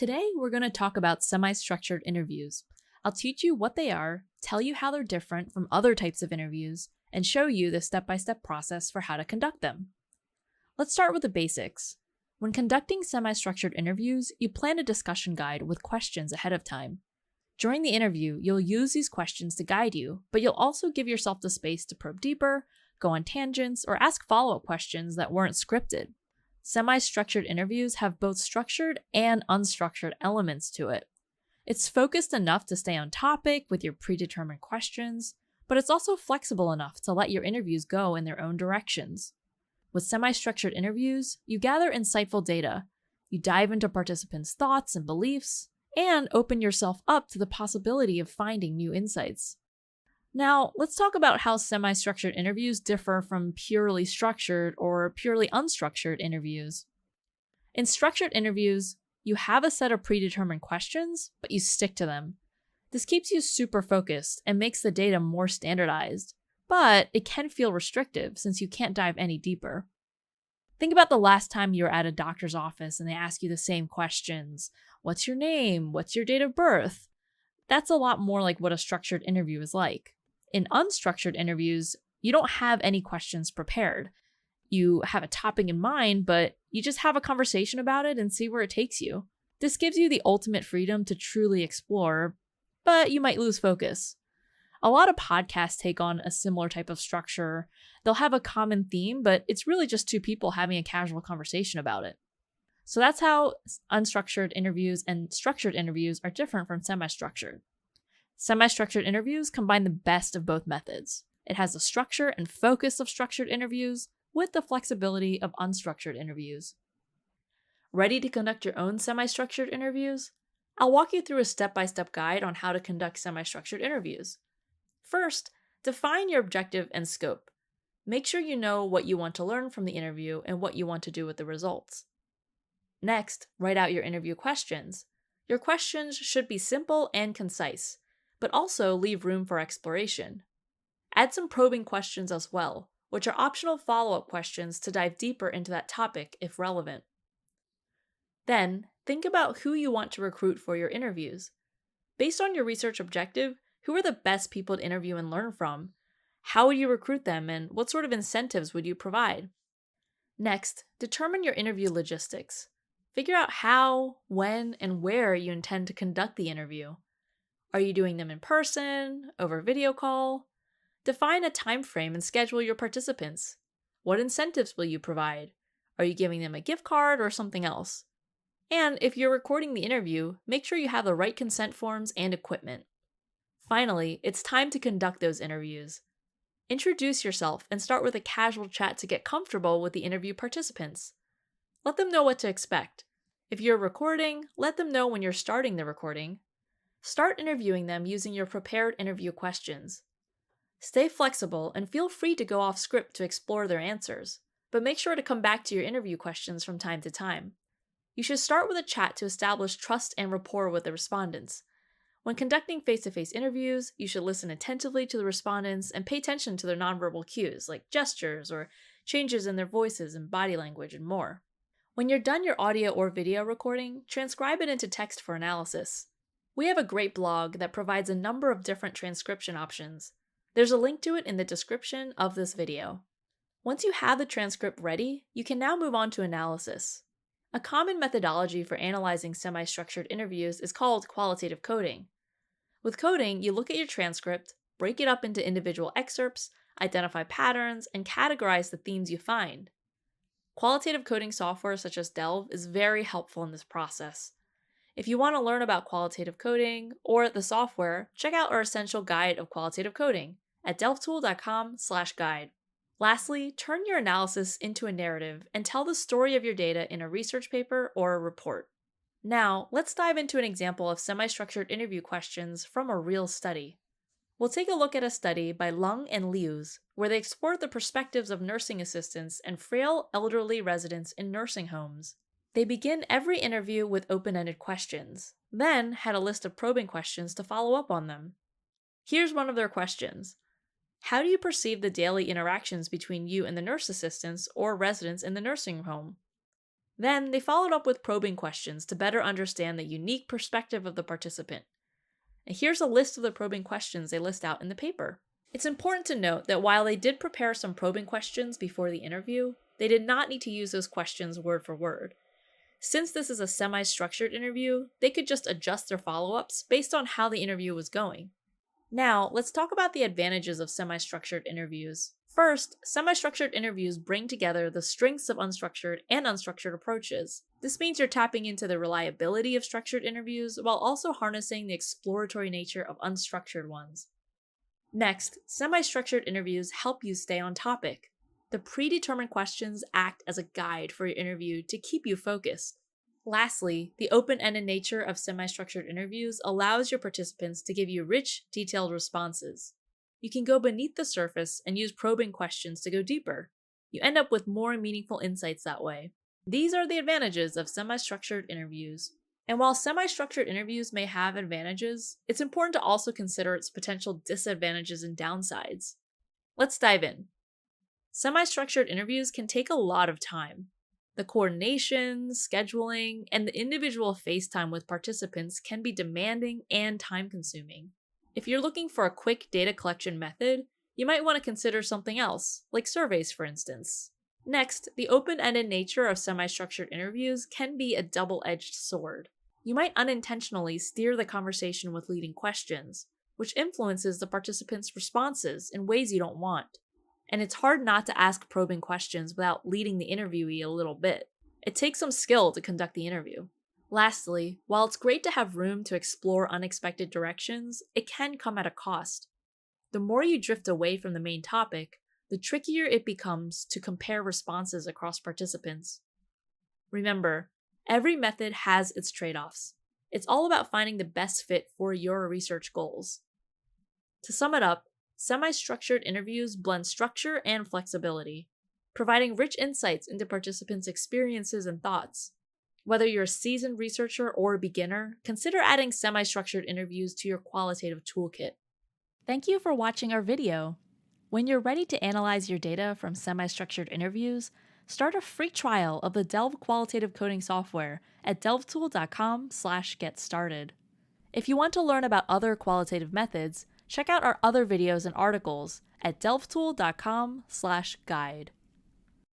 Today, we're going to talk about semi-structured interviews. I'll teach you what they are, tell you how they're different from other types of interviews, and show you the step-by-step process for how to conduct them. Let's start with the basics. When conducting semi-structured interviews, you plan a discussion guide with questions ahead of time. During the interview, you'll use these questions to guide you, but you'll also give yourself the space to probe deeper, go on tangents, or ask follow-up questions that weren't scripted. Semi-structured interviews have both structured and unstructured elements to it. It's focused enough to stay on topic with your predetermined questions, but it's also flexible enough to let your interviews go in their own directions. With semi-structured interviews, you gather insightful data, you dive into participants' thoughts and beliefs, and open yourself up to the possibility of finding new insights. Now, let's talk about how semi-structured interviews differ from purely structured or purely unstructured interviews. In structured interviews, you have a set of predetermined questions, but you stick to them. This keeps you super focused and makes the data more standardized, but it can feel restrictive since you can't dive any deeper. Think about the last time you were at a doctor's office and they ask you the same questions. What's your name? What's your date of birth? That's a lot more like what a structured interview is like. In unstructured interviews, you don't have any questions prepared. You have a topic in mind, but you just have a conversation about it and see where it takes you. This gives you the ultimate freedom to truly explore, but you might lose focus. A lot of podcasts take on a similar type of structure. They'll have a common theme, but it's really just two people having a casual conversation about it. So that's how unstructured interviews and structured interviews are different from semi-structured. Semi-structured interviews combine the best of both methods. It has the structure and focus of structured interviews with the flexibility of unstructured interviews. Ready to conduct your own semi-structured interviews? I'll walk you through a step-by-step guide on how to conduct semi-structured interviews. First, define your objective and scope. Make sure you know what you want to learn from the interview and what you want to do with the results. Next, write out your interview questions. Your questions should be simple and concise, but also leave room for exploration. Add some probing questions as well, which are optional follow-up questions to dive deeper into that topic if relevant. Then, think about who you want to recruit for your interviews. Based on your research objective, who are the best people to interview and learn from? How would you recruit them, and what sort of incentives would you provide? Next, determine your interview logistics. Figure out how, when, and where you intend to conduct the interview. Are you doing them in person, over video call? Define a time frame and schedule your participants. What incentives will you provide? Are you giving them a gift card or something else? And if you're recording the interview, make sure you have the right consent forms and equipment. Finally, it's time to conduct those interviews. Introduce yourself and start with a casual chat to get comfortable with the interview participants. Let them know what to expect. If you're recording, let them know when you're starting the recording. Start interviewing them using your prepared interview questions. Stay flexible and feel free to go off script to explore their answers, but make sure to come back to your interview questions from time to time. You should start with a chat to establish trust and rapport with the respondents. When conducting face-to-face interviews, you should listen attentively to the respondents and pay attention to their nonverbal cues like gestures or changes in their voices and body language and more. When you're done your audio or video recording, transcribe it into text for analysis. We have a great blog that provides a number of different transcription options. There's a link to it in the description of this video. Once you have the transcript ready, you can now move on to analysis. A common methodology for analyzing semi-structured interviews is called qualitative coding. With coding, you look at your transcript, break it up into individual excerpts, identify patterns, and categorize the themes you find. Qualitative coding software such as Delve is very helpful in this process. If you want to learn about qualitative coding or the software, check out our essential guide of qualitative coding at delvetool.com/guide. Lastly, turn your analysis into a narrative and tell the story of your data in a research paper or a report. Now, let's dive into an example of semi-structured interview questions from a real study. We'll take a look at a study by Lung and Liu, where they explored the perspectives of nursing assistants and frail elderly residents in nursing homes. They begin every interview with open-ended questions, then had a list of probing questions to follow up on them. Here's one of their questions. How do you perceive the daily interactions between you and the nurse assistants or residents in the nursing home? Then they followed up with probing questions to better understand the unique perspective of the participant. And here's a list of the probing questions they list out in the paper. It's important to note that while they did prepare some probing questions before the interview, they did not need to use those questions word for word. Since this is a semi-structured interview, they could just adjust their follow-ups based on how the interview was going. Now, let's talk about the advantages of semi-structured interviews. First, semi-structured interviews bring together the strengths of unstructured and unstructured approaches. This means you're tapping into the reliability of structured interviews while also harnessing the exploratory nature of unstructured ones. Next, semi-structured interviews help you stay on topic. The predetermined questions act as a guide for your interview to keep you focused. Lastly, the open-ended nature of semi-structured interviews allows your participants to give you rich, detailed responses. You can go beneath the surface and use probing questions to go deeper. You end up with more meaningful insights that way. These are the advantages of semi-structured interviews. And while semi-structured interviews may have advantages, it's important to also consider its potential disadvantages and downsides. Let's dive in. Semi-structured interviews can take a lot of time. The coordination, scheduling, and the individual face time with participants can be demanding and time-consuming. If you're looking for a quick data collection method, you might want to consider something else, like surveys for instance. Next, the open-ended nature of semi-structured interviews can be a double-edged sword. You might unintentionally steer the conversation with leading questions, which influences the participants' responses in ways you don't want. And it's hard not to ask probing questions without leading the interviewee a little bit. It takes some skill to conduct the interview. Lastly, while it's great to have room to explore unexpected directions, it can come at a cost. The more you drift away from the main topic, the trickier it becomes to compare responses across participants. Remember, every method has its trade-offs. It's all about finding the best fit for your research goals. To sum it up, semi-structured interviews blend structure and flexibility, providing rich insights into participants' experiences and thoughts. Whether you're a seasoned researcher or a beginner, consider adding semi-structured interviews to your qualitative toolkit. Thank you for watching our video. When you're ready to analyze your data from semi-structured interviews, start a free trial of the Delve qualitative coding software at delvetool.com/getstarted. If you want to learn about other qualitative methods, check out our other videos and articles at delvetool.com/guide.